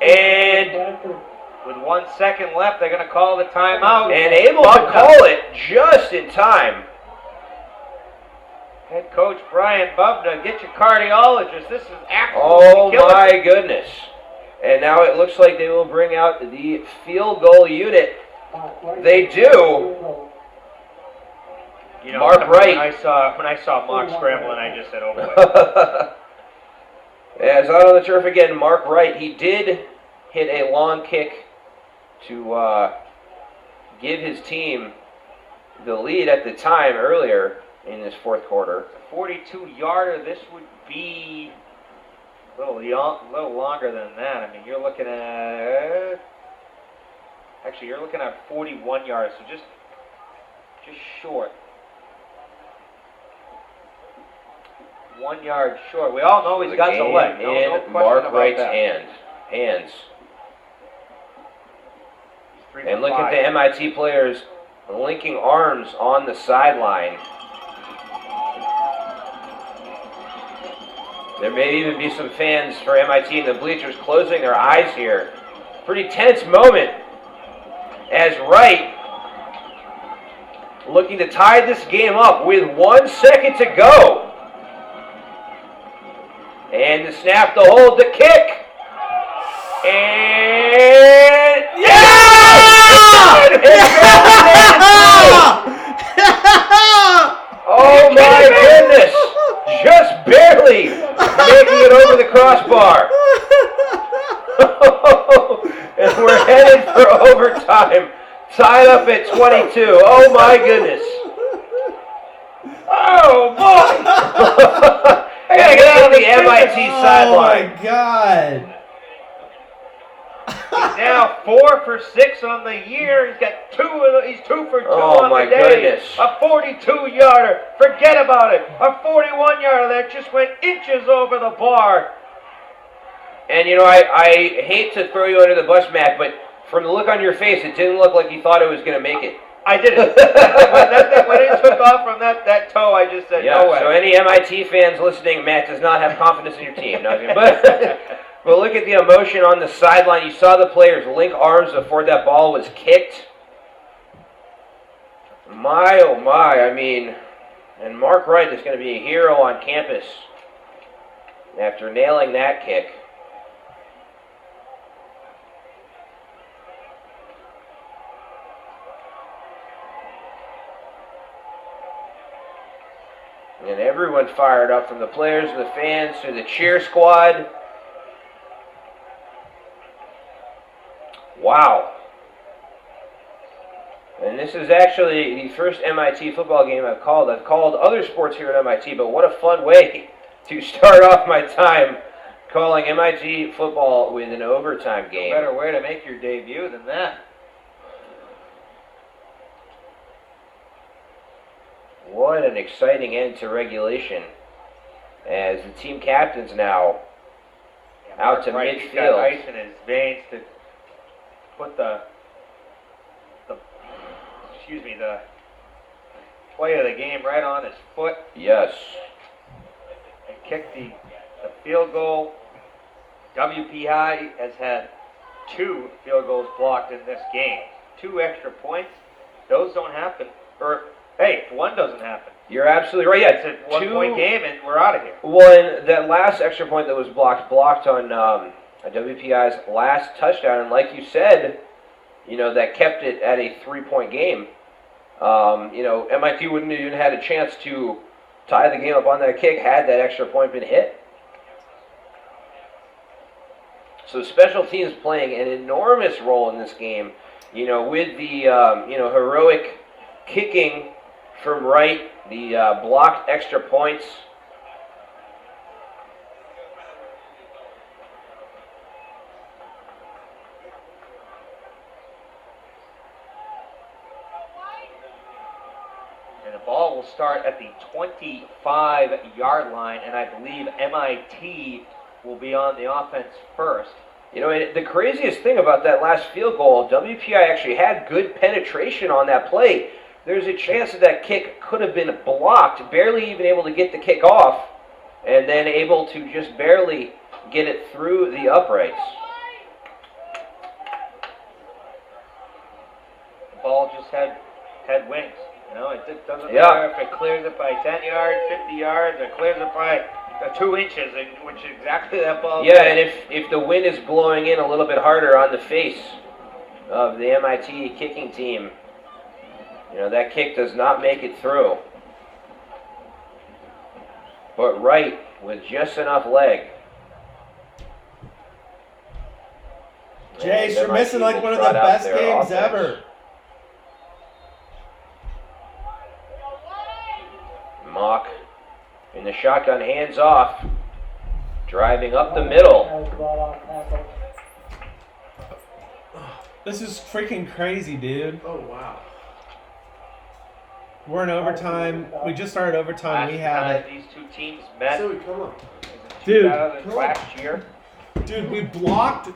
And with 1 second left, they're going to call the timeout. and able to call it just in time. Head coach Brian Bubna, get your cardiologist. This is absolutely Oh killing. my goodness. And now it looks like they will bring out the field goal unit. They do. You know, Mark Wright. When I saw Mock scrambling, I just said, "Oh boy." As out on the turf again, Mark Wright. He did hit a long kick to give his team the lead at the time earlier in this fourth quarter. 42-yarder. This would be a little longer than that. I mean, you're looking at 41 yards. So just short. 1 yard short. We all know he's got the leg. No question Mark about Wright's that. hands. 3 And for look at 5. the MIT players linking arms on the sideline. There may even be some fans for MIT in the bleachers closing their eyes here. Pretty tense moment as Wright looking to tie this game up with 1 second to go. And the snap, the hold, the kick. And oh my goodness! Just barely making it over the crossbar. And we're headed for overtime. Tied up at 22. Oh my goodness. Oh boy! I gotta get out of the MIT sideline. Oh my God. He's now 4 for 6 on the year. He's got he's 2 for 2 Oh on my the day. goodness. A 42-yarder. Forget about it. A 41-yarder that just went inches over the bar. And you know, I hate to throw you under the bus, Matt, but from the look on your face, it didn't look like you thought it was going to make it. I did it. when it took off from that toe, I just said, Yeah, no way. so any MIT fans listening, Matt does not have confidence in your team. No, but look at the emotion on the sideline. You saw the players link arms before that ball was kicked. My, oh my, I mean, and Mark Wright is going to be a hero on campus after nailing that kick. And everyone fired up, from the players to the fans to the cheer squad. Wow. And this is actually the first MIT football game I've called. I've called other sports here at MIT, but what a fun way to start off my time calling MIT football with an overtime game. Better way to make your debut than that. What an exciting end to regulation, as the team captains now out to Right, he's got midfield. ice in his veins to put the play of the game right on his foot Yes. and kick the field goal. WPI has had 2 field goals blocked in this game. 2 extra points. Those don't happen. Or, hey, if one doesn't happen. You're absolutely right. Yeah, It's a 1-point game and we're out of here. One, that last extra point that was blocked on WPI's last touchdown, and like you said, that kept it at a 3-point game. MIT wouldn't have even had a chance to tie the game up on that kick had that extra point been hit. So special teams playing an enormous role in this game. With the heroic kicking from right, the blocked extra points. And the ball will start at the 25-yard line, and I believe MIT will be on the offense first. And the craziest thing about that last field goal, WPI actually had good penetration on that play. There's a chance that kick could have been blocked, barely even able to get the kick off, and then able to just barely get it through the uprights. The ball just had wings. It doesn't matter if it clears it by 10 yards, 50 yards, or clears it by 2 inches, which is exactly that ball. Yeah, and if the wind is blowing in a little bit harder on the face of the MIT kicking team, that kick does not make it through. But right, with just enough leg. Jace, And you're missing MIT like will one of the trot out best their games offense. ever. Mock in the shotgun, hands off, driving up the middle. Has ball off tackle. This is freaking crazy, dude. Oh, wow. We're in overtime. We just started overtime. We have Last it. time these 2 teams met So, come on. Dude, last year. Dude, we blocked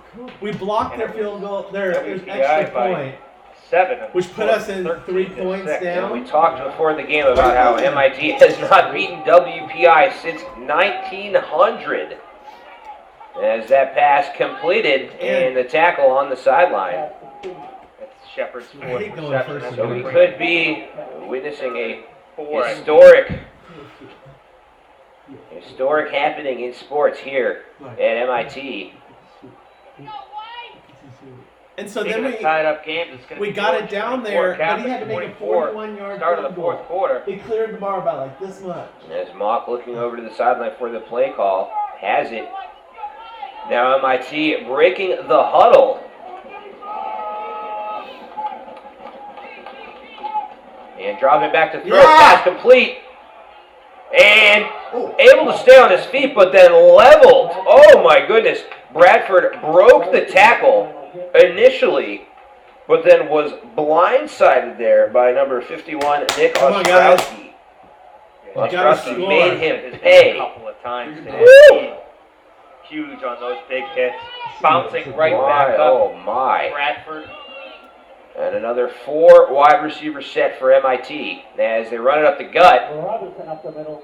their field goal, their WPI extra by point, 7. which put us in 13 3 to points 6. And we down. talked before the game about how MIT has not beaten WPI since 1900. As that pass completed and the tackle on the sideline. Pass complete. It's Shepard's I 4th hate going reception. first That's So we gonna could be witnessing a bring 4. historic happening in sports here at MIT. And so Speaking then of tied up games, it's going to we be got it down 24 there, but he Catholic, had to make a 24 41-yard start of field the 4th goal. quarter. He cleared the bar by like this much. As Mock looking over to the sideline for the play call, has it. Now MIT breaking the huddle. And dropping back to throw, pass complete. And able to stay on his feet, but then leveled. Oh my goodness. Bradford broke the tackle initially, but then was blindsided there by number 51, Nick Come on, guys. Ostrowski. You gotta Ostrowski score. made him A pay. couple of times today. Woo! Huge on those big hits. Bouncing right back My, up. oh my. Bradford. And another 4 wide receiver set for MIT as they run it up the gut. Robinson up the middle.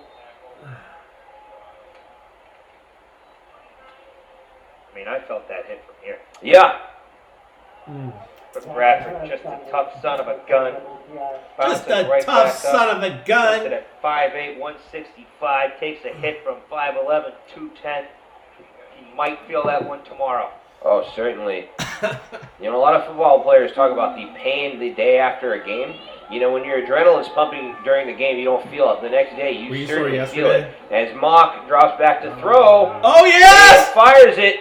I mean, I felt that hit from here. Yeah. But Bradford, just a tough son of a gun. Just Bouncing a right tough back son up. of a Listed gun. at 5'8", 165, takes a hit from 5'11", 210. He might feel that one tomorrow. Oh, certainly. A lot of football players talk about the pain the day after a game. When your adrenaline's pumping during the game, you don't feel it. The next day, Were you you sore certainly feel yesterday? it. As Mock drops back to throw, Oh and yes! fires it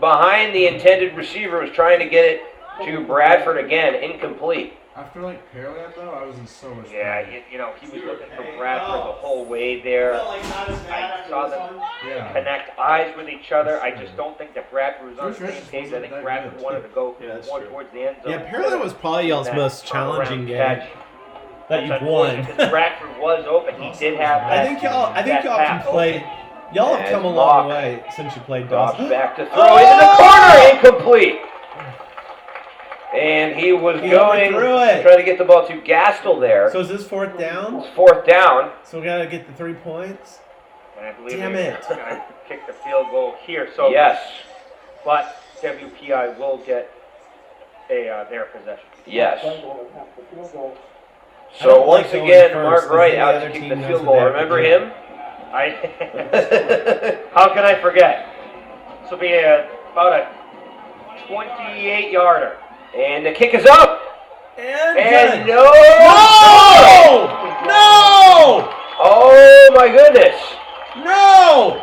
behind the intended receiver, was trying to get it to Bradford again, incomplete. After Pearland, though, I was in so much pain. Yeah, he was looking for Bradford the whole way there. I saw them Yeah. connect eyes with each other. I just don't think that Bradford was on the George same Richards page. I wasn't think that Bradford good, wanted to go Yeah, that's more true. towards the end zone. Yeah, Pearland was probably y'all's That most challenging turnaround game catch. that That's you've won. unfortunate because Bradford was open. He did have I think y'all that can pass play. Y'all have As come a long Mock way since you played drops Dawson. back to throw into the corner, incomplete. And he was He going, overthrew it. trying to get the ball to Gastel there. So is this 4th down? It's 4th down. So we gotta get the 3 points. And I believe Damn they're it. going to kick the field goal here. So, Yes, but WPI will get their possession. yes. Play will attempt the field goal. I So don't once like going again, first, Mark 'cause Wright then the out other to kick team the knows field what goal. they have to Remember do. him? How can I forget? This will be about a 28-yarder. And the kick is up. And And good. no! No! No! Oh my goodness! No!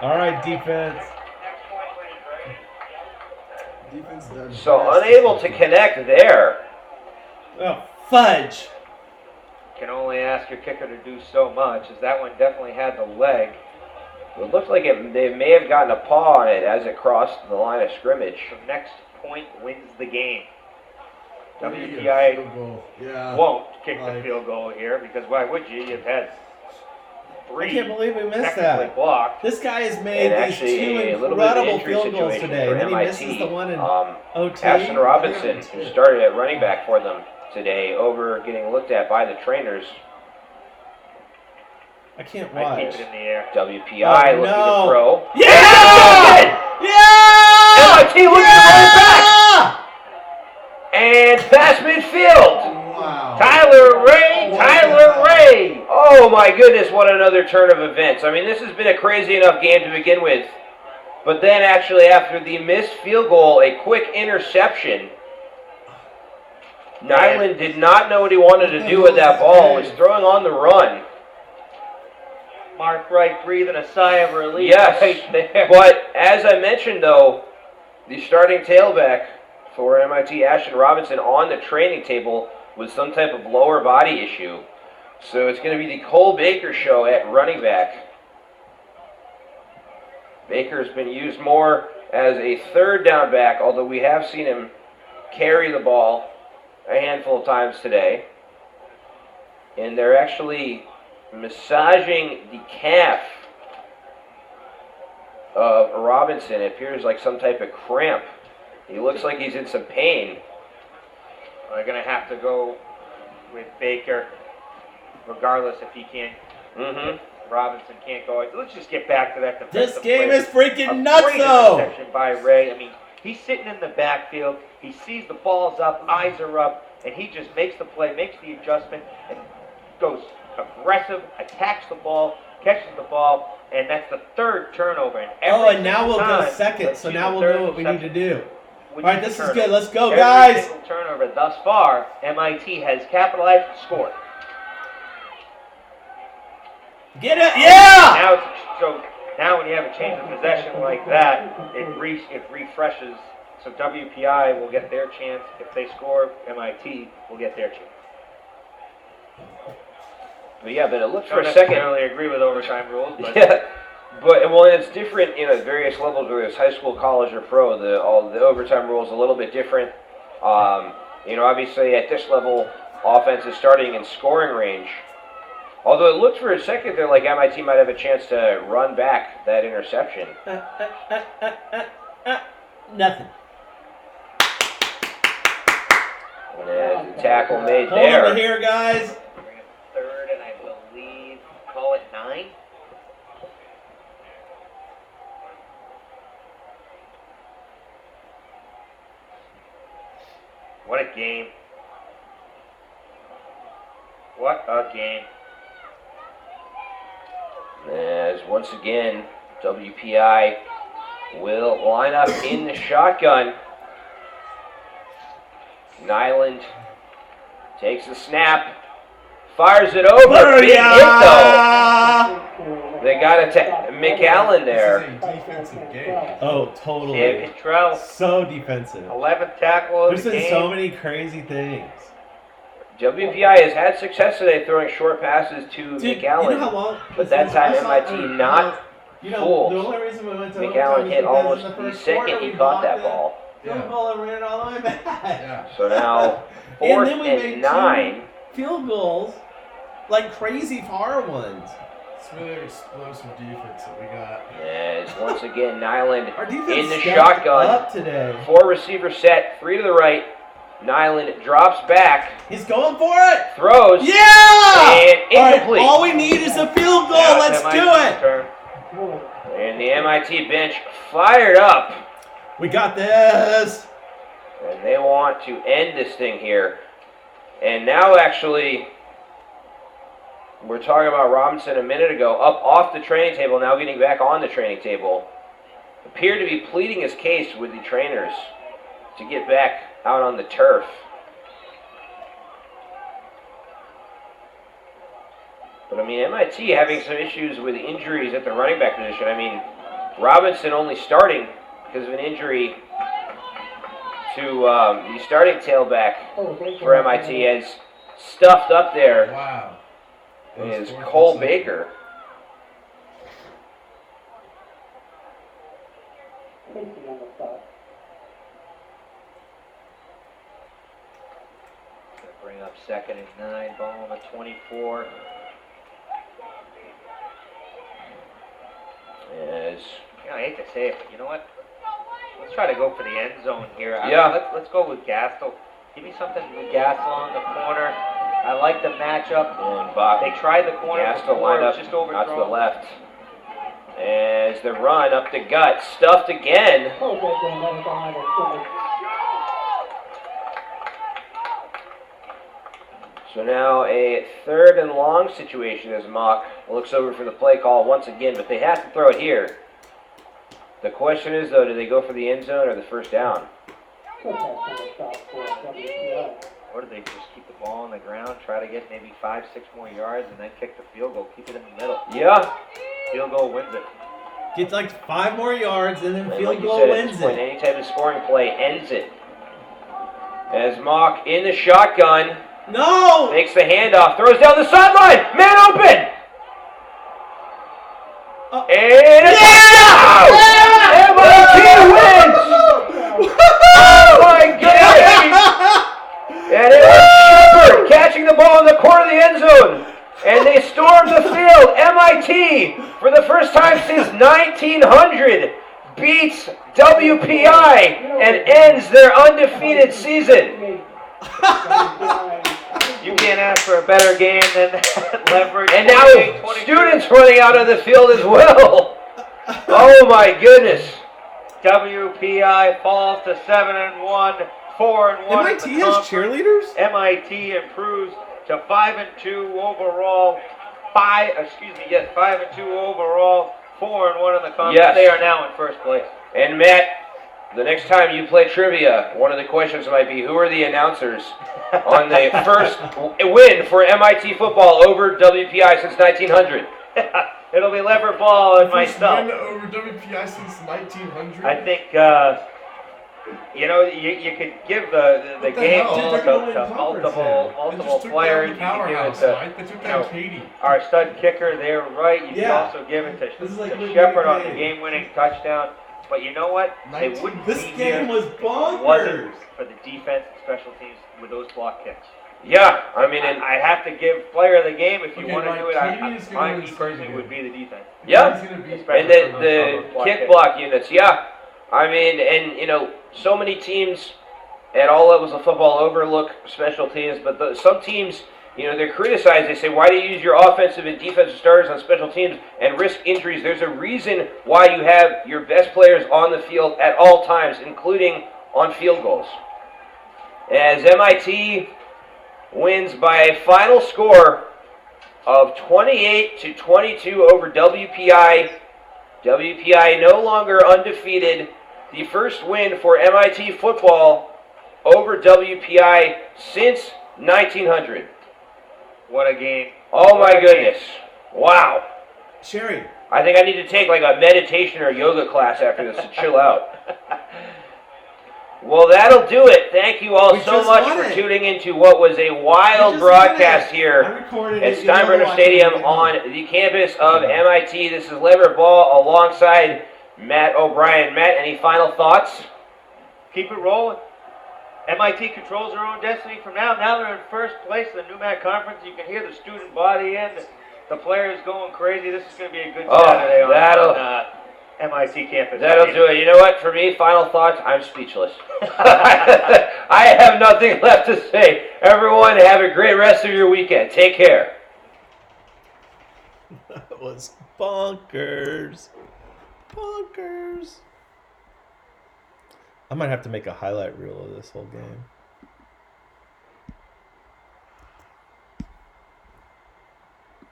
All right, defense. Defense done So best. unable to connect there. Oh, fudge. Can only ask your kicker to do so much, as that one definitely had the leg. It looked like they may have gotten a paw on it as it crossed the line of scrimmage. The next point wins the game. Field WPI goal. Yeah. won't kick the Like- field goal here, because why would you? You've had I 3 can't believe we missed technically that. blocked. This guy has made And these actually, 2 a little bit of an incredible injury field goals situation today. for And then he MIT. misses the one in OT. Ashton Robinson, who started at running back for them today, over getting looked at by the trainers. I can't I watch. keep it in the air. WPI Oh, looking no. to throw. Yeah! Yeah! MIT looking to run back. And pass midfield. Wow. Tyler Ray! Oh my goodness, what another turn of events. I mean, this has been a crazy enough game to begin with. But then actually after the missed field goal, a quick interception. Nyland did not know what he wanted to do with that ball, was throwing on the run. Mark Wright breathing a sigh of relief Yes, right there. but as I mentioned though, the starting tailback for MIT, Ashton Robinson, on the training table with some type of lower body issue. So it's going to be the Cole Baker show at running back. Baker's been used more as a 3rd down back, although we have seen him carry the ball a handful of times today. And they're actually massaging the calf of Robinson. It appears like some type of cramp. He looks like he's in some pain. They're going to have to go with Baker, regardless if he can't. Robinson can't go. Let's just get back to that defensive This game play. is freaking A nuts, great though. interception by Ray. I mean, he's sitting in the backfield. He sees the ball's up, eyes are up, and he just makes the play, makes the adjustment, and goes aggressive, attacks the ball, catches the ball, and that's the 3rd turnover. And Oh, and now we'll go time, second, so now we'll know what we need to do. All right, this is good. Let's go, Every guys. single turnover thus far, MIT has capitalized and scored. Get it. Yeah! Now, now when you have a change of possession like that, it refreshes. So WPI will get their chance. If they score, MIT will get their chance. But yeah, but it looked for Don't a second. necessarily agree with overtime rules, but Yeah, but well, it's different at various levels, whether it's high school, college, or pro. All the overtime rules a little bit different. Obviously at this level, offense is starting in scoring range. Although it looked for a second there like MIT might have a chance to run back that interception. Nothing. And there's a tackle made Hold over there. here, guys. bring up 3rd, and I believe call it 9. What a game! What a game! As once again, WPI will line up in the shotgun. Nyland takes the snap, fires it over. Big hit though. They got it to McAllen there. This is a defensive game. Oh, totally. David Trell, So defensive. 11th tackle of There's the been game. so many crazy things. WPI has had success today throwing short passes to Dude, McAllen. you know how long? But that time I saw- MIT not You know, fooled. the only reason we went to McAllen overtime hit is almost because in the the first second quarter he we caught blocked that it. ball. Field goal and ran it all the way back. Yeah. So now And 4th then we and made 9. Field goals, like crazy far ones. It's really explosive defense that we got. As once again, Nyland Our defense in the stepped shotgun. up today. 4 receiver set, 3 to the right. Nyland drops back, He's going for it. throws, Yeah! and All right, incomplete. all we need is a field goal. Now Let's it's do MIT's it. turn. And the MIT bench fired up. We got this. And they want to end this thing here. And now actually, we're talking about Robinson a minute ago, up off the training table, now getting back on the training table. Appeared to be pleading his case with the trainers to get back out on the turf. But I mean, MIT having some issues with injuries at the running back position. I mean, Robinson only starting because of an injury to the starting tailback for MIT, as stuffed up there Wow. is Cole Baker. Casey on the spot. Gonna bring up 2nd and 9, ball on the 24. As You know, I hate to say it, but you know what? Let's try to go for the end zone here. Yeah. Let's go with Gastel. Give me something with Gastel on the corner. I like the matchup. and Bach They tried the corner Gastel before, lined it up was just out to the overthrown. left. As the run up the gut, stuffed again. Oh, good, good, that was behind us. Good. So now a 3rd and long situation as Mock looks over for the play call once again, but they have to throw it here. The question is, though, do they go for the end zone or the first down? Good pass on the stop for WPI. Or do they just keep the ball on the ground, try to get maybe 5, 6 more yards, and then kick the field goal, keep it in the middle? Yeah. Field goal wins it. Gets like 5 more yards and then And field like you goal said, at wins this point, it. any type of scoring play ends it. As Mock in the shotgun, No! makes the handoff, throws down the sideline, man open! And it's down! MIT wins! Oh my goodness! And it was Shepard catching the ball in the corner of the end zone. And they stormed the field. MIT, for the first time since 1900, beats WPI and ends their undefeated season. You can't ask for a better game than that. Leverage. And now 28-22. students running out of the field as well. Oh my goodness. WPI falls to 7-1, 4-1. MIT has cheerleaders? MIT improves to 5-2 overall. 5-2 overall. 4-1 in the conference. Yes. They are now in first place. And Matt, the next time you play trivia, one of the questions might be, who are the announcers on the first win for MIT football over WPI since 1900? It'll be Lever Ball and First myself. win over WPI since 1900. I think, you could give the What the game hell? ball Dude, they're gonna to win conference multiple They just took players. down the You could give it powerhouse, to right? They took you know, down Katie. our stud kicker there, right? You could Yeah. also give it to This is like Luke Shepard on the McKay. game-winning touchdown. But you know what? They wouldn't This be game here was if it wasn't bonkers. for the defense and special teams with those block kicks. Yeah, I mean, and I have to give player of the game if you Okay, want to Mike, do it. Katie is gonna Me win personally Super would be the defense. yeah. He's gonna be Especially And from the those block kick kicks. block units, yeah. I mean, and you know, so many teams at all levels of football overlook special teams, but some teams, you know, they're criticized. They say, why do you use your offensive and defensive starters on special teams and risk injuries? There's a reason why you have your best players on the field at all times, including on field goals. As MIT wins by a final score of 28-22 over WPI. WPI no longer undefeated. The first win for MIT football over WPI since 1900. What a game. Oh What my a goodness. Wow. Sherry, I think I need to take like a meditation or yoga class after this to chill out. Well, that'll do it. Thank you all We so just much won for it. tuning into what was a wild just broadcast won it. here I recorded at it. You'll Steinbrenner watch Stadium it. on the campus of MIT. This is Lever Ball alongside Matt O'Brien. Matt, any final thoughts? Keep it rolling. MIT controls their own destiny from now. Now they're in first place in the NUMAC conference. You can hear the student body in. The players going crazy. This is going to be a good Oh, Saturday on that'll- MIT campus. That'll do it. You know what? For me, final thoughts, I'm speechless. I have nothing left to say. Everyone, have a great rest of your weekend. Take care. That was bonkers. Bonkers. I might have to make a highlight reel of this whole game.